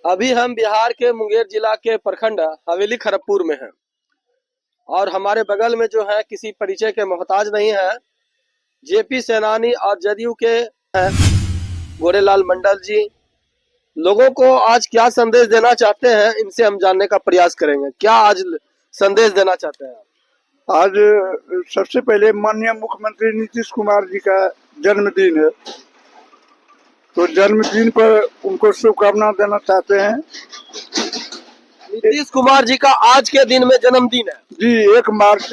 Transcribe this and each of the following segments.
अभी हम बिहार के मुंगेर जिला के प्रखंड हवेली खड़गपुर में हैं और हमारे बगल में जो है किसी परिचय के मोहताज नहीं है। जेपी सेनानी और जदयू के हैं गोरेलाल मंडल जी। लोगों को आज क्या संदेश देना चाहते हैं, इनसे हम जानने का प्रयास करेंगे। क्या आज संदेश देना चाहते हैं? आज सबसे पहले माननीय मुख्यमंत्री नीतीश कुमार जी का जन्मदिन है, तो जन्मदिन पर उनको शुभकामना देना चाहते हैं। नीतीश कुमार जी का आज के दिन में जन्मदिन है जी। 1 मार्च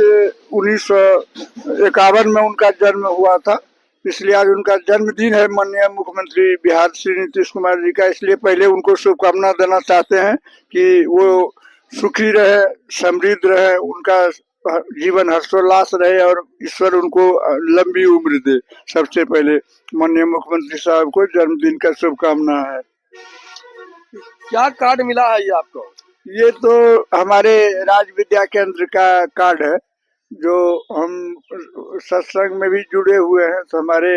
1951 में उनका जन्म हुआ था, इसलिए आज उनका जन्मदिन है माननीय मुख्यमंत्री बिहार श्री नीतीश कुमार जी का। इसलिए पहले उनको शुभकामना देना चाहते हैं कि वो सुखी रहे, समृद्ध रहे, उनका जीवन हर्षोल्लास रहे और ईश्वर उनको लंबी उम्र दे। सबसे पहले माननीय मुख्यमंत्री साहब को जन्मदिन का शुभकामना है। क्या कार्ड मिला है ये आपको? ये तो हमारे राज विद्या केंद्र का कार्ड है, जो हम सत्संग में भी जुड़े हुए हैं। तो हमारे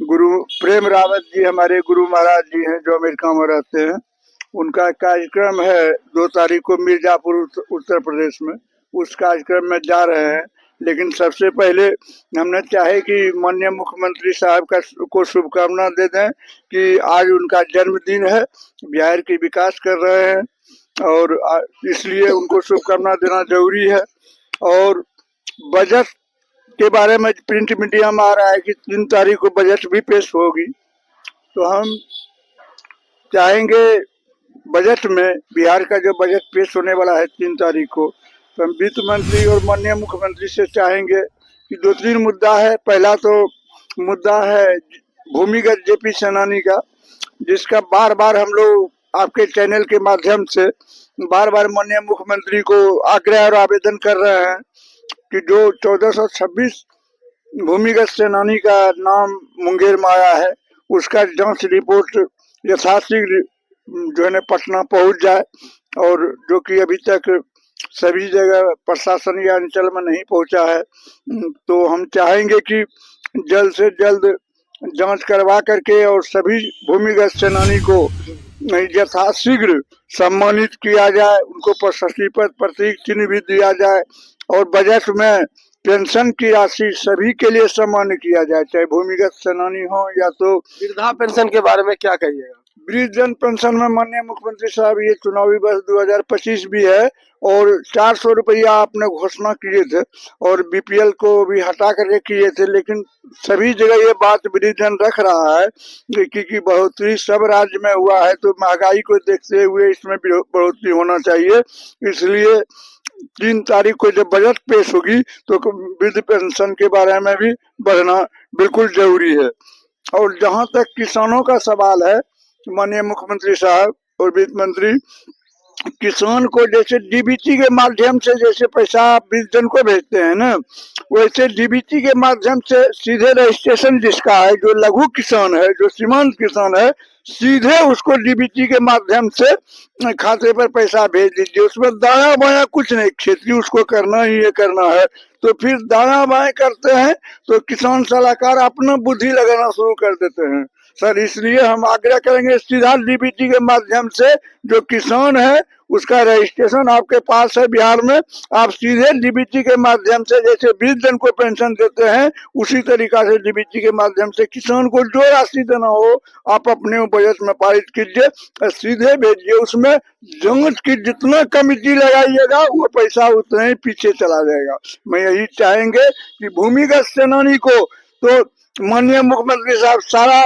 गुरु प्रेम रावत जी, हमारे गुरु महाराज जी हैं जो अमेरिका में रहते हैं, उनका कार्यक्रम है 2 तारीख को मिर्जापुर उत्तर प्रदेश में। उस कार्यक्रम में जा रहे हैं, लेकिन सबसे पहले हमने चाहे कि माननीय मुख्यमंत्री साहब को शुभकामना दे दें कि आज उनका जन्मदिन है, बिहार की विकास कर रहे हैं और इसलिए उनको शुभकामना देना जरूरी है। और बजट के बारे में प्रिंट मीडिया में आ रहा है कि 3 तारीख को बजट भी पेश होगी, तो हम चाहेंगे बजट में बिहार का जो बजट पेश होने वाला है 3 तारीख को, तो हम वित्त मंत्री और माननीय मुख्यमंत्री से चाहेंगे कि 2-3 मुद्दा है। पहला तो मुद्दा है भूमिगत जेपी सेनानी का, जिसका बार बार हम लोग आपके चैनल के माध्यम से बार बार माननीय मुख्यमंत्री को आग्रह और आवेदन कर रहे हैं कि जो 1426 भूमिगत सेनानी का नाम मुंगेर में आया है, उसका जांच रिपोर्ट यथाशीघ्र जो है पटना पहुंच जाए, और जो कि अभी तक सभी जगह प्रशासन या अंचल में नहीं पहुंचा है। तो हम चाहेंगे कि जल्द से जल्द जांच करवा करके और सभी भूमिगत सेनानी को यथाशीघ्र सम्मानित किया जाए, उनको प्रशस्ति पत्र प्रतीक चिन्ह भी दिया जाए और बजट में पेंशन की राशि सभी के लिए सामान्य किया जाए, चाहे भूमिगत सेनानी हो या तो वृद्धा पेंशन के बारे में क्या कहिएगा? वृद्धजन पेंशन में माननीय मुख्यमंत्री साहब ये चुनावी वर्ष 2025 भी है और 400 रुपया आपने घोषणा किए थे और बीपीएल को भी हटा करके किए थे, लेकिन सभी जगह ये बात वृद्धजन रख रहा है कि बढ़ोतरी सब राज्य में हुआ है, तो महंगाई को देखते हुए इसमें बढ़ोतरी होना चाहिए। इसलिए 3 तारीख को जब बजट पेश होगी तो वृद्ध पेंशन के बारे में भी बढ़ना बिल्कुल जरूरी है। और जहाँ तक किसानों का सवाल है, माननीय मुख्यमंत्री साहब और वित्त मंत्री, किसान को जैसे डीबीटी के माध्यम से जैसे पैसा वृद्धजन को भेजते हैं ना, वैसे डीबीटी के माध्यम से सीधे रजिस्ट्रेशन जिसका है, जो लघु किसान है, जो सीमांत किसान है, सीधे उसको डीबीटी के माध्यम से खाते पर पैसा भेज दीजिए। उसमें दाया बाया कुछ नहीं, खेती उसको करना ही है, करना है। तो फिर दाया बाया करते हैं तो किसान सलाहकार अपना बुद्धि लगाना शुरू कर देते हैं सर। इसलिए हम आग्रह करेंगे सीधा डीबीटी के माध्यम से जो किसान है उसका रजिस्ट्रेशन आपके पास है बिहार में, आप सीधे डीबीटी के माध्यम से जैसे वृद्धजन को पेंशन देते हैं उसी तरीका से डीबीटी के माध्यम से किसान को जो राशि देना हो आप अपने बजट में पारित कीजिए, सीधे भेजिए। उसमें जांच की जितना कमिटी लगाइएगा वो पैसा उतना ही पीछे चला जाएगा। मैं यही चाहेंगे कि भूमिगत सेनानी को तो माननीय मुख्यमंत्री साहब सारा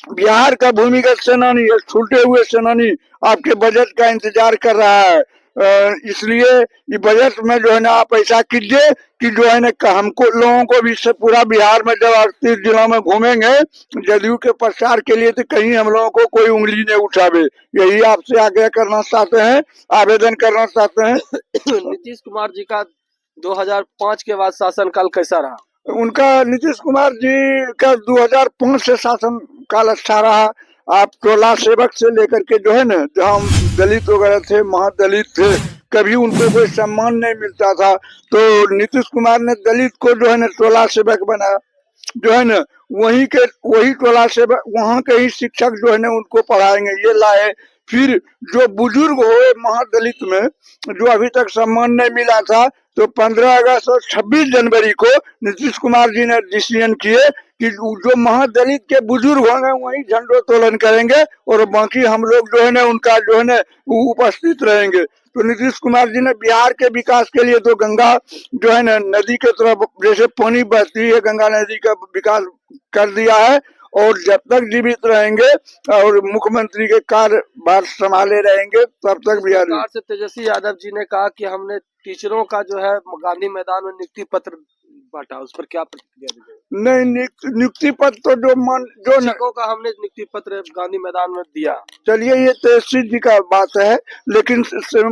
बिहार का भूमिगत सेनानी, छूटे हुए सेनानी आपके बजट का इंतजार कर रहा है। इसलिए ये बजट में जो है ना आप ऐसा कीजिए कि जो है ना हमको लोगों को भी पूरा बिहार में जब 38 जिलों में घूमेंगे जदयू के प्रचार के लिए, तो कहीं हम लोगों को कोई उंगली नहीं उठावे। यही आपसे आग्रह करना चाहते हैं, आवेदन करना चाहते हैं। नीतीश कुमार जी का 2005 के बाद शासनकाल कैसा रहा? उनका नीतीश कुमार जी का 2005 से शासन काल अच्छा रहा। आप टोला सेवक से लेकर के जो है ना, जहाँ दलित वगैरह थे, महादलित थे, कभी उनको कोई सम्मान नहीं मिलता था, तो नीतीश कुमार ने दलित को जो है ना टोला सेवक बनाया, जो है ना वही टोला सेवक, वहाँ के ही शिक्षक जो है ना उनको पढ़ाएंगे, ये लाए। फिर जो बुजुर्ग हुए महादलित में, जो अभी तक सम्मान नहीं मिला था, तो 15 अगस्त और 26 जनवरी को नीतीश कुमार जी ने डिसीजन किए कि जो महादलित के बुजुर्ग होंगे वही झंडोत्तोलन करेंगे और बाकी हम लोग जो है ना उनका जो है ना उपस्थित रहेंगे। तो नीतीश कुमार जी ने बिहार के विकास के लिए तो गंगा जो है ना नदी के तरफ जैसे पानी बहती है, गंगा नदी का विकास कर दिया है। और जब तक जीवित रहेंगे और मुख्यमंत्री के कार्यभार संभाले रहेंगे तब तक बिहार सरकार से तेजस्वी यादव जी ने कहा कि हमने टीचरों का जो है गांधी मैदान में नियुक्ति पत्र बांटा, उस पर क्या प्रतिक्रिया दीजिए? नहीं, नियुक्ति पत्र तो जो शिक्षकों का हमने नियुक्ति पत्र गांधी मैदान में दिया। चलिए ये तेजस्वी जी का बात है, लेकिन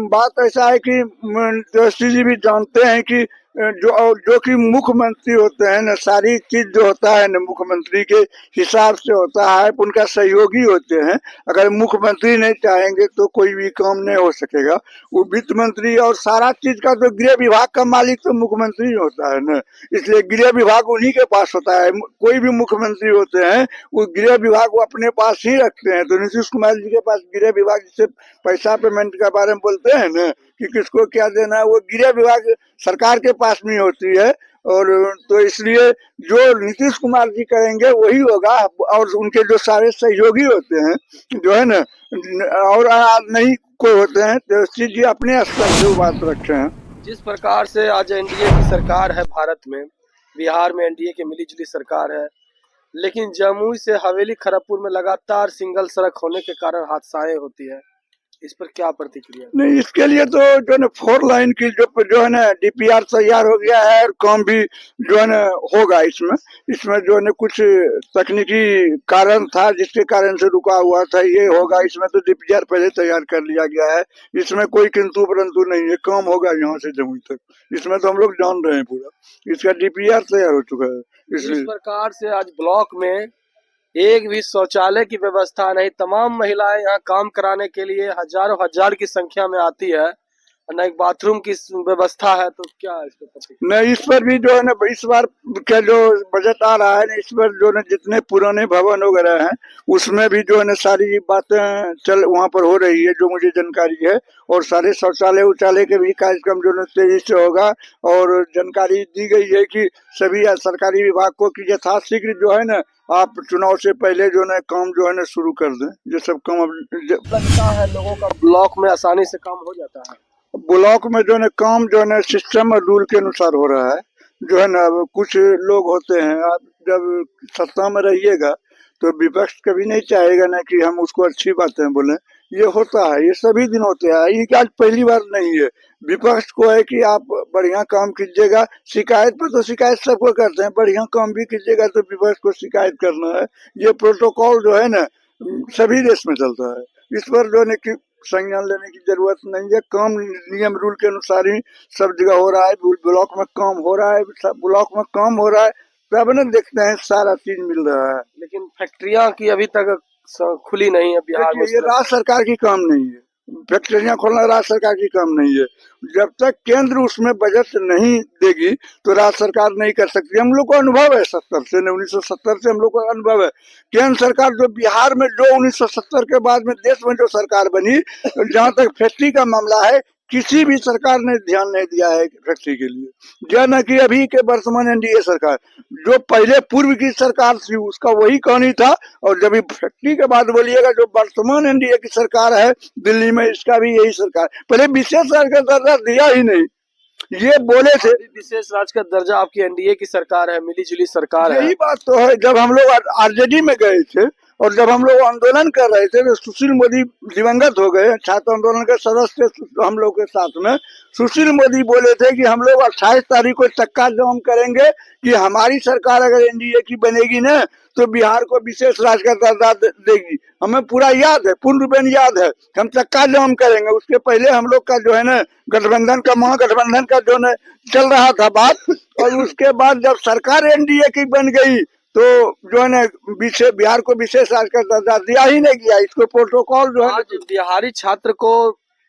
बात ऐसा है कि तेजस्वी जी भी जानते हैं कि जो कि मुख्यमंत्री होते हैं ना, सारी चीज जो होता है ना मुख्यमंत्री के हिसाब से होता है, उनका सहयोगी होते हैं। अगर मुख्यमंत्री नहीं चाहेंगे तो कोई भी काम नहीं हो सकेगा। वो वित्त मंत्री और सारा चीज का तो गृह विभाग का मालिक तो मुख्यमंत्री होता है ना, इसलिए गृह विभाग उन्हीं के पास होता है। कोई भी मुख्यमंत्री होते हैं वो गृह विभाग वो अपने पास ही रखते हैं। तो नीतीश कुमार जी के पास गृह विभाग, जिससे पैसा पेमेंट के बारे में बोलते हैं ना कि किसको क्या देना है, वो गृह विभाग सरकार के पास में होती है। और तो इसलिए जो नीतीश कुमार जी करेंगे वही होगा। और उनके जो सारे सहयोगी होते हैं जो है ना, और नहीं कोई होते हैं, तो जी अपने स्तर से बात रखते हैं। जिस प्रकार से आज एनडीए की सरकार है भारत में, बिहार में एनडीए की मिलीजुली सरकार है, लेकिन जमुई से हवेली खड़गपुर में लगातार सिंगल सड़क होने के कारण हादसाएं होती है, इस पर क्या प्रतिक्रिया? नहीं, इसके लिए तो जो है 4 लाइन की जो है ना डीपीआर तैयार हो गया है और काम भी जो है ना होगा। इसमें जो है ना कुछ तकनीकी कारण था जिसके कारण से रुका हुआ था, ये होगा। इसमें तो डीपीआर पहले तैयार कर लिया गया है, इसमें कोई किंतु परंतु नहीं है, काम होगा यहाँ से जमुई तक। इसमें तो हम लोग जान रहे हैं पूरा, इसका डीपीआर तैयार हो चुका है। इस प्रकार से आज ब्लॉक में एक भी शौचालय की व्यवस्था नहीं, तमाम महिलाएं यहाँ काम कराने के लिए हजारों हजार की संख्या में आती है, न एक बाथरूम की व्यवस्था है, तो क्या है इस पर? नहीं, इस पर भी जो है ना इस बार का जो बजट आ रहा है ना, इस पर जो है जितने पुराने भवन वगैरह हैं उसमें भी जो है ना सारी बातें वहाँ पर हो रही है जो मुझे जानकारी है। और सारे शौचालय उचालय के भी कार्यक्रम जो है तेजी से होगा। और जानकारी दी गई है कि सभी सरकारी विभाग को कि यथाशीघ्र जो है ना आप चुनाव से पहले जो है काम जो है ना शुरू कर दें। ये सब काम लगता है लोगों का ब्लॉक में आसानी से काम हो जाता है। ब्लॉक में जो है काम जो है सिस्टम और रूल के अनुसार हो रहा है। जो है ना कुछ लोग होते हैं, आप जब सत्ता में रहिएगा तो विपक्ष कभी नहीं चाहेगा ना कि हम उसको अच्छी बातें बोलें। ये होता है, ये सभी दिन होते हैं, ये आज पहली बार नहीं है। विपक्ष को है कि आप बढ़िया काम कीजिएगा, शिकायत पर तो शिकायत सबको करते हैं, बढ़िया काम भी कीजिएगा तो विपक्ष को शिकायत करना है। ये प्रोटोकॉल जो है ना सभी देश में चलता है, इस पर जो है कि संज्ञान लेने की जरूरत नहीं है। काम नियम रूल के अनुसार ही सब जगह हो रहा है। ब्लॉक में काम हो रहा है, ब्लॉक में काम हो रहा है, तब न देखते हैं सारा चीज मिल रहा है। लेकिन फैक्ट्रियां की अभी तक खुली नहीं है बिहार में। ये राज्य सरकार की काम नहीं है, फैक्ट्रियां खोलना राज्य सरकार की काम नहीं है। जब तक केंद्र उसमें बजट नहीं देगी तो राज्य सरकार नहीं कर सकती। हम लोग को अनुभव है 70 से, 1970 से हम लोग को अनुभव है। केंद्र सरकार जो बिहार में जो 1970 के बाद में देश में जो सरकार बनी, जहाँ तक फैक्ट्री का मामला है किसी भी सरकार ने ध्यान नहीं दिया है फैक्ट्री के लिए। जो न कि अभी के वर्तमान एनडीए सरकार, जो पहले पूर्व की सरकार थी उसका वही कहानी था। और जब फैक्ट्री के बाद बोलिएगा जो वर्तमान एनडीए की सरकार है दिल्ली में, इसका भी यही सरकार, पहले विशेष राज्य का दर्जा दिया ही नहीं, ये बोले थे। विशेष राज्य का दर्जा आपकी एनडीए की सरकार है, मिलीजुली सरकार है। यही बात तो है। जब हम लोग आरजेडी में गए थे और जब हम लोग आंदोलन कर रहे थे तो सुशील मोदी दिवंगत हो गए, छात्र आंदोलन के सदस्य हम लोग के साथ में। सुशील मोदी बोले थे कि हम लोग 28 तारीख को चक्का जाम करेंगे कि हमारी सरकार अगर एनडीए की बनेगी ना तो बिहार को विशेष राज्य का दर्जा देगी। हमें पूरा याद है, पूर्ण रूपेण याद है, हम चक्का जाम करेंगे। उसके पहले हम लोग का जो है ना गठबंधन का, महागठबंधन का जो है चल रहा था बात। और उसके बाद जब सरकार एनडीए की बन गई तो जो है ना बिहार को विशेष राज्य का दर्जा दिया ही नहीं गया। इसको प्रोटोकॉल जो है बिहारी छात्र को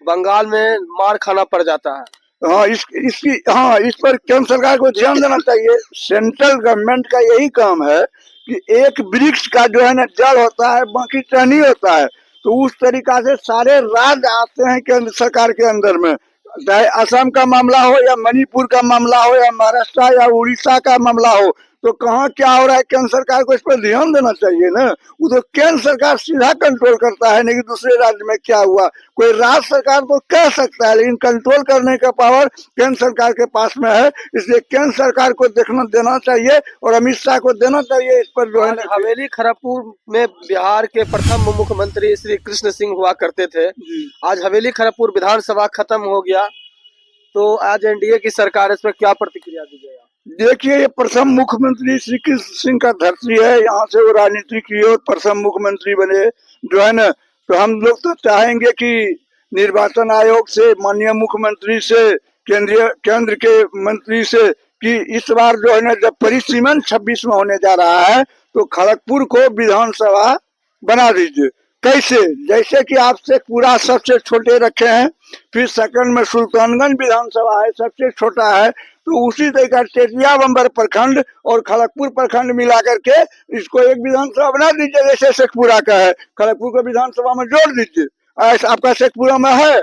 बंगाल में मार खाना पड़ जाता है। हाँ, इस पर केंद्र सरकार को ध्यान देना चाहिए। सेंट्रल गवर्नमेंट का यही काम है कि एक वृक्ष का जो है ना जड़ होता है, बाकी टहनी होता है। तो उस तरीका से सारे राज्य आते हैं केंद्र सरकार के अंदर में, चाहे असम का मामला हो या मणिपुर का मामला हो या महाराष्ट्र या उड़ीसा का मामला हो, तो कहाँ क्या हो रहा है केंद्र सरकार को इस पर ध्यान देना चाहिए ना। वो तो केंद्र सरकार सीधा कंट्रोल करता है, नहीं कि दूसरे राज्य में क्या हुआ। कोई राज्य सरकार तो कह सकता है, लेकिन कंट्रोल करने का पावर केंद्र सरकार के पास में है। इसलिए केंद्र सरकार को देखना देना चाहिए और अमित शाह को देना चाहिए इस पर जो है ना। हवेली खड़गपुर में बिहार के प्रथम मुख्यमंत्री श्री कृष्ण सिंह हुआ करते थे। आज हवेली खड़गपुर विधानसभा खत्म हो गया, तो आज एनडीए की सरकार, इस पर क्या प्रतिक्रिया दीजिएगा? देखिए, ये प्रथम मुख्यमंत्री श्री कृष्ण सिंह का धरती है, यहाँ से वो राजनीति किए और प्रथम मुख्यमंत्री बने जो है ना। तो हम लोग तो चाहेंगे कि निर्वाचन आयोग से, माननीय मुख्यमंत्री से, केंद्र के मंत्री से कि इस बार जो है ना, जब परिसीमन 26 में होने जा रहा है, तो खड़गपुर को विधानसभा बना दीजिए। कैसे? जैसे कि आप शेखपुरा सबसे छोटे रखे हैं, फिर सेकंड में सुल्तानगंज विधानसभा है, सबसे छोटा है, तो उसी तरीका टेटिया बंबर प्रखंड और खड़गपुर प्रखंड मिला करके इसको एक विधानसभा बना दीजिए। जैसे शेखपुरा का है, खड़गपुर को विधानसभा में जोड़ दीजिए। ऐसा आपका शेखपुरा में है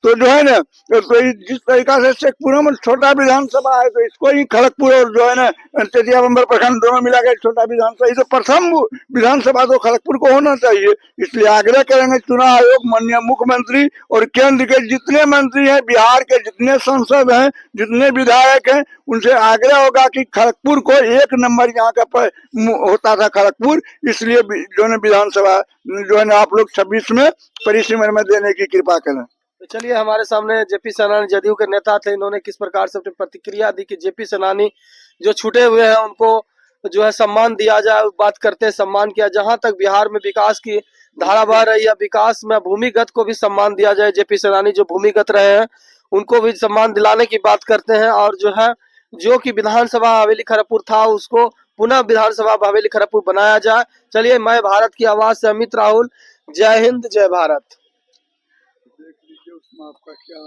तो जो है ना, तो जिस तरीका से शेखपुरा में छोटा विधानसभा है, तो इसको ही खड़गपुर और जो है ना टेटिया बंबर प्रखंड दोनों मिलाकर छोटा विधानसभा, ये तो प्रथम विधानसभा तो खड़गपुर को होना चाहिए। इसलिए आग्रह करेंगे चुनाव आयोग, माननीय मुख्यमंत्री और केंद्र के जितने मंत्री हैं, बिहार के जितने सांसद हैं, जितने विधायक हैं, उनसे आग्रह होगा कि खड़गपुर को एक नंबर यहाँ का होता था खड़गपुर, इसलिए जो है विधानसभा जो है ना आप लोग 26 में परिसीमन में देने की कृपा करें। तो चलिए, हमारे सामने जेपी सेनानी जदयू के नेता थे, इन्होंने किस प्रकार से अपनी प्रतिक्रिया दी कि जेपी सेनानी जो छूटे हुए हैं उनको जो है सम्मान दिया जाए। बात करते हैं सम्मान किया, जहां तक बिहार में विकास की धारा बह रही है, विकास में भूमिगत को भी सम्मान दिया जाए। जेपी सेनानी जो भूमिगत रहे हैं उनको भी सम्मान दिलाने की बात करते हैं, और जो है जो कि विधानसभा हवेली खड़गपुर था उसको पुनः विधानसभा हवेली खड़गपुर बनाया जाए। चलिए, मैं भारत की आवाज से अमित राहुल, जय हिंद, जय भारत। देख लीजिए उसमें आपका क्या